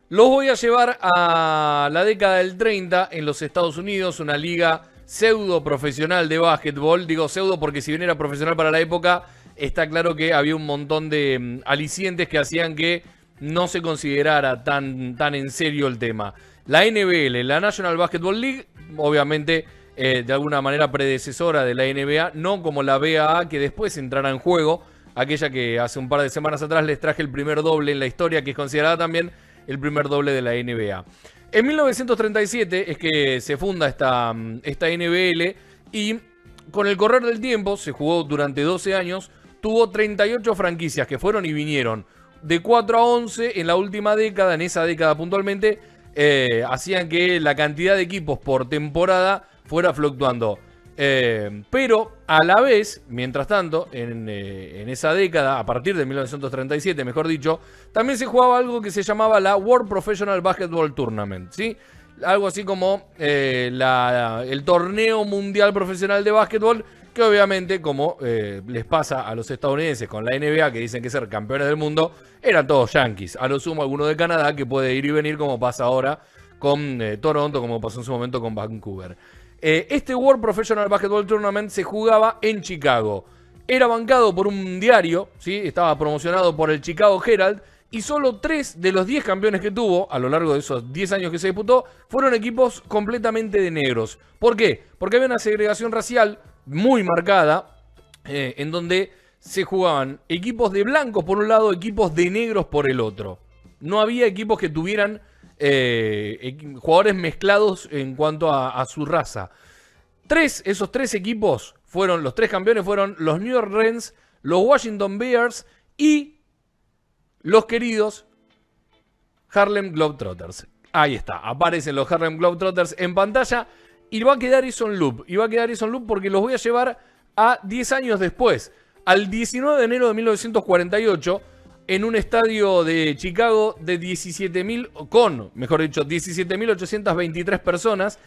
Los voy a llevar a la década del 30 en los Estados Unidos, una liga pseudo profesional de básquetbol. Digo pseudo porque si bien era profesional para la época, está claro que había un montón de alicientes que hacían que no se considerara tan en serio el tema. La NBL, la National Basketball League, obviamente de alguna manera predecesora de la NBA, no como la BAA que después entrará en juego, aquella que hace un par de semanas atrás les traje el primer doble en la historia, que es considerada también el primer doble de la NBA. En 1937 es que se funda esta NBL y con el correr del tiempo, se jugó durante 12 años, tuvo 38 franquicias que fueron y vinieron. De 4 a 11 en la última década, en esa década puntualmente, hacían que la cantidad de equipos por temporada fuera fluctuando. Pero a la vez, mientras tanto, en esa década, a partir de 1937, mejor dicho, también se jugaba algo que se llamaba la World Professional Basketball Tournament, ¿sí? Algo así como el torneo mundial profesional de básquetbol, que obviamente, como les pasa a los estadounidenses con la NBA, que dicen que ser campeones del mundo, eran todos yankees. A lo sumo alguno de Canadá, que puede ir y venir, como pasa ahora con Toronto, como pasó en su momento con Vancouver. Este World Professional Basketball Tournament se jugaba en Chicago. Era bancado por un diario, ¿sí? Estaba promocionado por el Chicago Herald, y solo 3 de los 10 campeones que tuvo a lo largo de esos 10 años que se disputó fueron equipos completamente de negros. ¿Por qué? Porque había una segregación racial muy marcada, en donde se jugaban equipos de blancos por un lado, equipos de negros por el otro. No había equipos que tuvieran jugadores mezclados en cuanto a su raza. Esos tres equipos fueron, los 3 campeones fueron los New York Rens, los Washington Bears y los queridos Harlem Globetrotters. Ahí está, aparecen los Harlem Globetrotters en pantalla y va a quedar eso en loop. Y va a quedar eso en loop porque los voy a llevar a 10 años después, al 19 de enero de 1948, en un estadio de Chicago de 17.823 personas.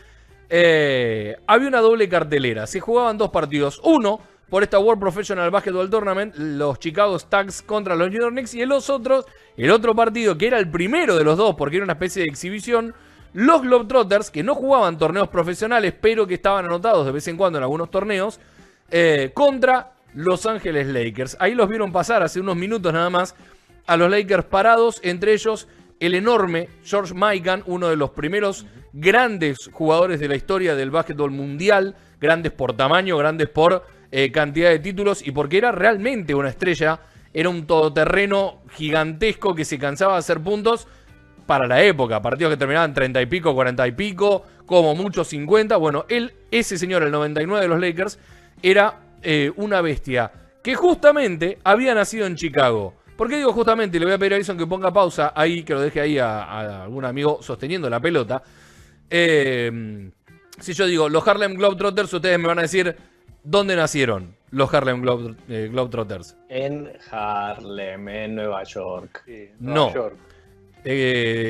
Había una doble cartelera. Se jugaban 2 partidos. Uno por esta World Professional Basketball Tournament, los Chicago Stags contra los New York Knicks. Y el otro partido, que era el primero de los dos, porque era una especie de exhibición, los Globetrotters, que no jugaban torneos profesionales, pero que estaban anotados de vez en cuando en algunos torneos, contra Los Ángeles Lakers. Ahí los vieron pasar hace unos minutos nada más a los Lakers parados, entre ellos el enorme George Mikan, uno de los primeros grandes jugadores de la historia del básquetbol mundial, grandes por tamaño, grandes por cantidad de títulos y porque era realmente una estrella, era un todoterreno gigantesco que se cansaba de hacer puntos para la época, partidos que terminaban 30 y pico, 40 y pico, como mucho 50. Bueno, ese señor, el 99 de los Lakers, era una bestia que justamente había nacido en Chicago. ¿Por qué digo justamente? Le voy a pedir a Edison que ponga pausa ahí, que lo deje ahí a algún amigo sosteniendo la pelota. Si yo digo los Harlem Globetrotters, ustedes me van a decir dónde nacieron los Harlem Globetrotters. En Harlem, en Nueva York. Sí, No. Nueva York.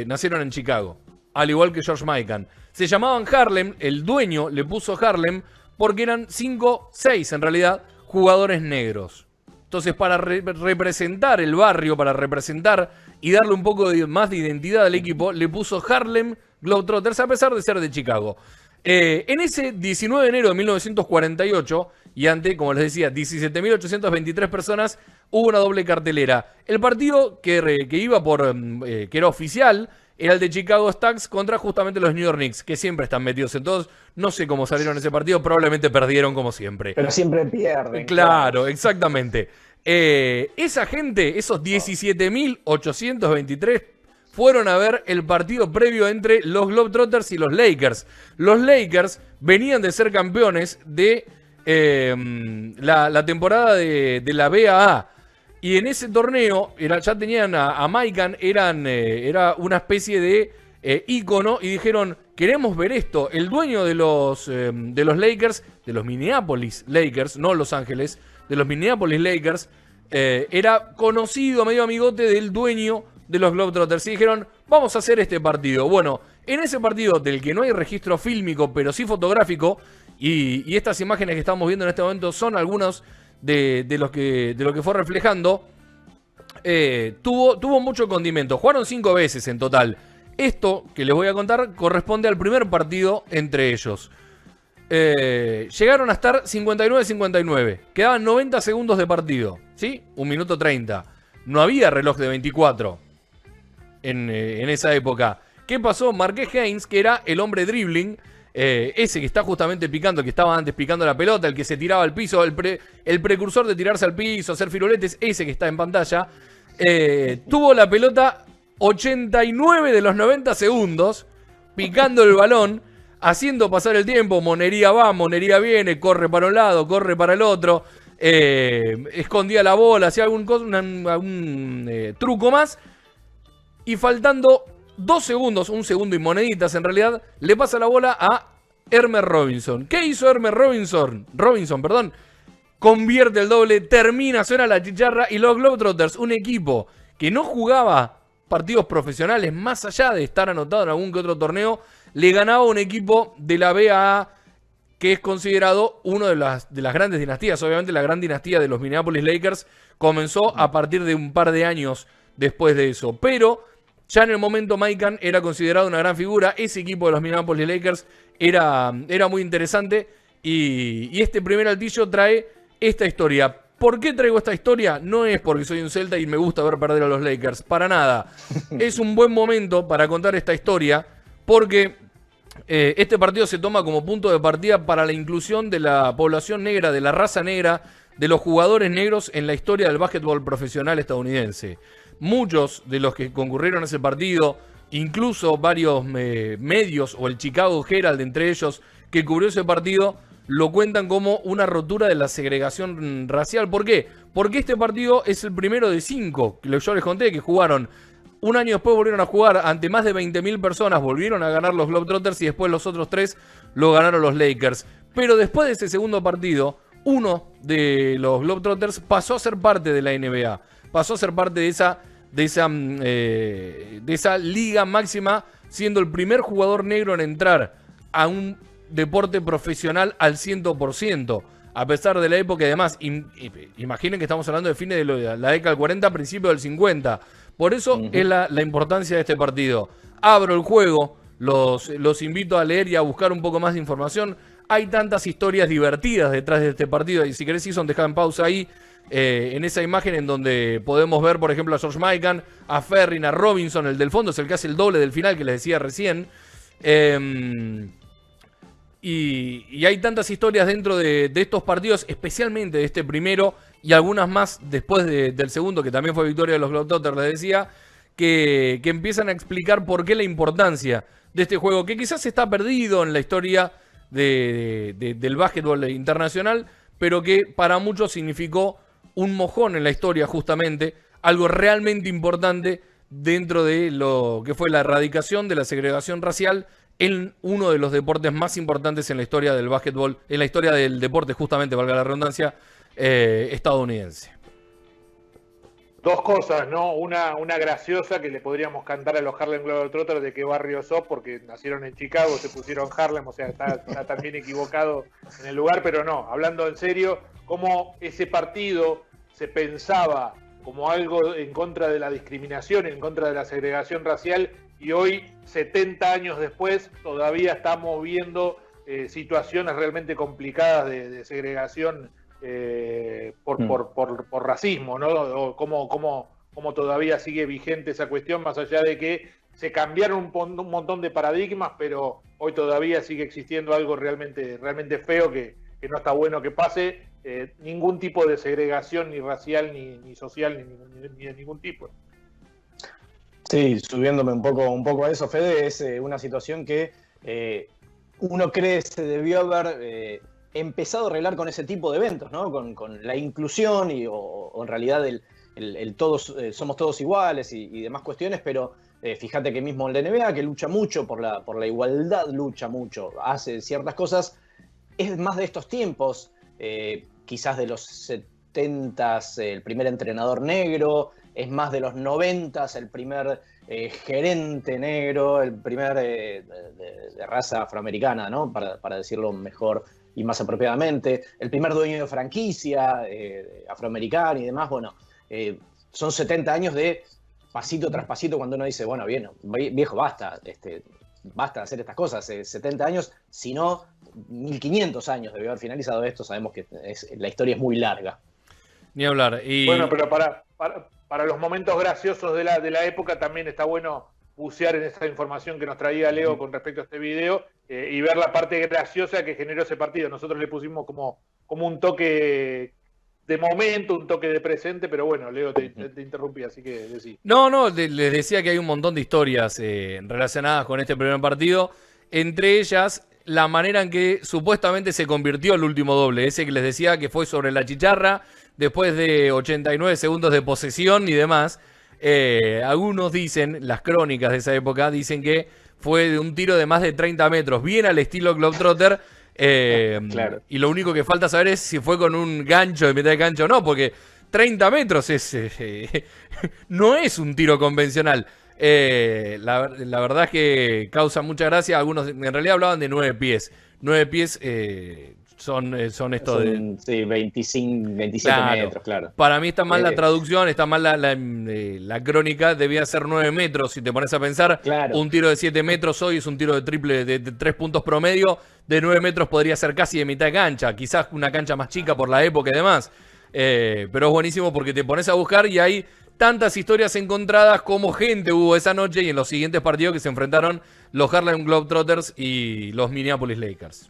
Nacieron en Chicago, al igual que George Mikan. Se llamaban Harlem, el dueño le puso Harlem porque eran 6 en realidad jugadores negros. Entonces, para representar el barrio, para representar y darle un poco más de identidad al equipo, le puso Harlem Globetrotters, a pesar de ser de Chicago. En ese 19 de enero de 1948, y ante, como les decía, 17.823 personas, hubo una doble cartelera. El partido que iba por, que era oficial, era el de Chicago Stags contra justamente los New York Knicks, que siempre están metidos en todos. No sé cómo salieron ese partido, probablemente perdieron como siempre. Pero siempre pierden. Claro, exactamente. Esa gente, esos 17.823, fueron a ver el partido previo entre los Globetrotters y los Lakers. Los Lakers venían de ser campeones de la temporada de la BAA. Y en ese torneo ya tenían a Mikan, era una especie de ícono, y dijeron, queremos ver esto. El dueño de los Lakers, de los Minneapolis Lakers, no Los Ángeles, de los Minneapolis Lakers, era conocido, medio amigote del dueño de los Globetrotters. Y dijeron, vamos a hacer este partido. Bueno, en ese partido del que no hay registro fílmico, pero sí fotográfico, y estas imágenes que estamos viendo en este momento son algunos de lo que fue reflejando, tuvo mucho condimento. Jugaron 5 veces en total. Esto que les voy a contar corresponde al primer partido entre ellos. Llegaron a estar 59-59. Quedaban 90 segundos de partido, ¿sí? 1 minuto 30. No había reloj de 24 en esa época. ¿Qué pasó? Marques Haynes, que era el hombre dribbling, ese que está justamente picando, el que estaba antes picando la pelota, el que se tiraba al piso, el precursor de tirarse al piso, hacer firuletes, ese que está en pantalla, tuvo la pelota 89 de los 90 segundos, picando el balón, haciendo pasar el tiempo. Monería va, Monería viene, corre para un lado, corre para el otro, escondía la bola, hacía algún truco más, y faltando 2 segundos, 1 segundo y moneditas en realidad, le pasa la bola a Hermes Robinson. ¿Qué hizo Hermes Robinson? Convierte el doble, termina, suena la chicharra, y los Globetrotters, un equipo que no jugaba partidos profesionales más allá de estar anotado en algún que otro torneo, le ganaba a un equipo de la BAA que es considerado uno de las grandes dinastías. Obviamente la gran dinastía de los Minneapolis Lakers comenzó a partir de un par de años después de eso, pero ya en el momento Maikan era considerado una gran figura. Ese equipo de los Minneapolis Lakers era muy interesante, y este primer altillo trae esta historia. ¿Por qué traigo esta historia? No es porque soy un Celta y me gusta ver perder a los Lakers, para nada. Es un buen momento para contar esta historia porque este partido se toma como punto de partida para la inclusión de la población negra, de la raza negra, de los jugadores negros en la historia del básquetbol profesional estadounidense. Muchos de los que concurrieron a ese partido, incluso varios medios o el Chicago Herald entre ellos que cubrió ese partido, lo cuentan como una rotura de la segregación racial. ¿Por qué? Porque este partido es el primero de 5 que yo les conté que jugaron. Un año después volvieron a jugar ante más de 20.000 personas, volvieron a ganar los Globetrotters y después los otros 3 lo ganaron los Lakers. Pero después de ese segundo partido, uno de los Globetrotters pasó a ser parte de la NBA, pasó a ser parte de esa liga máxima, siendo el primer jugador negro en entrar a un deporte profesional al 100%, a pesar de la época. Y además, imaginen que estamos hablando de fines de la década del 40, principios del 50. Por eso es la importancia de este partido. Abro el juego, los invito a leer y a buscar un poco más de información. Hay tantas historias divertidas detrás de este partido, y si querés, Ison, dejá en pausa ahí, en esa imagen en donde podemos ver, por ejemplo, a George Mikan, a Ferrin, a Robinson. El del fondo es el que hace el doble del final que les decía recién. Y hay tantas historias dentro de estos partidos, especialmente de este primero, y algunas más después del segundo, que también fue victoria de los Globetrotters, les decía, que empiezan a explicar por qué la importancia de este juego, que quizás está perdido en la historia del básquetbol internacional, pero que para muchos significó un mojón en la historia, justamente, algo realmente importante dentro de lo que fue la erradicación de la segregación racial en uno de los deportes más importantes en la historia del básquetbol, en la historia del deporte, justamente, valga la redundancia, estadounidense. Dos cosas, ¿no? Una graciosa que le podríamos cantar a los Harlem Globetrotters de qué barrio sos, porque nacieron en Chicago, se pusieron Harlem, o sea, está también equivocado en el lugar, pero no, hablando en serio, cómo ese partido se pensaba como algo en contra de la discriminación, en contra de la segregación racial, y hoy, 70 años después, todavía estamos viendo situaciones realmente complicadas de segregación por racismo, ¿no? O cómo todavía sigue vigente esa cuestión, más allá de que se cambiaron un montón de paradigmas, pero hoy todavía sigue existiendo algo realmente feo que no está bueno que pase. Ningún tipo de segregación, ni racial, ni social, ni de ningún tipo. Sí, subiéndome un poco a eso, Fede, es una situación que uno cree se debió haber empezado a arreglar con ese tipo de eventos, ¿no? Con la inclusión o en realidad el todos somos todos iguales y demás cuestiones, pero fíjate que mismo en la NBA, que lucha mucho por la igualdad, lucha mucho, hace ciertas cosas, es más de estos tiempos, quizás de los 70s, el primer entrenador negro, es más de los 90s, el primer gerente negro, el primer de raza afroamericana, ¿no? Para decirlo mejor y más apropiadamente, el primer dueño de franquicia afroamericano y demás. Bueno, son 70 años de pasito tras pasito cuando uno dice, bueno, bien, viejo, basta, basta de hacer estas cosas, 70 años, si no, 1500 años debió haber finalizado esto, sabemos que la historia es muy larga. Ni hablar. Y... Bueno, pero para los momentos graciosos de la época también está bueno bucear en esa información que nos traía Leo con respecto a este video y ver la parte graciosa que generó ese partido. Nosotros le pusimos como un toque de momento, un toque de presente, pero bueno, Leo, te interrumpí, así que decí. No, les decía que hay un montón de historias relacionadas con este primer partido, entre ellas la manera en que supuestamente se convirtió el último doble, ese que les decía que fue sobre la chicharra, después de 89 segundos de posesión y demás. Algunos dicen, las crónicas de esa época, dicen que fue de un tiro de más de 30 metros, bien al estilo Globetrotter. Claro. Y lo único que falta saber es si fue con un gancho de mitad de cancha o no, porque 30 metros no es un tiro convencional. La verdad es que causa mucha gracia. Algunos en realidad hablaban de 9 pies. 9 pies son esto de... Sí, 27 claro. Metros, claro. Para mí está mal la traducción, está mal la crónica, debía ser 9 metros. Si te pones a pensar, claro. Un tiro de 7 metros hoy es un tiro de triple de 3 puntos promedio. De 9 metros podría ser casi de mitad de cancha, quizás una cancha más chica por la época y demás. Pero es buenísimo porque te pones a buscar y hay tantas historias encontradas como gente hubo esa noche y en los siguientes partidos que se enfrentaron los Harlem Globetrotters y los Minneapolis Lakers.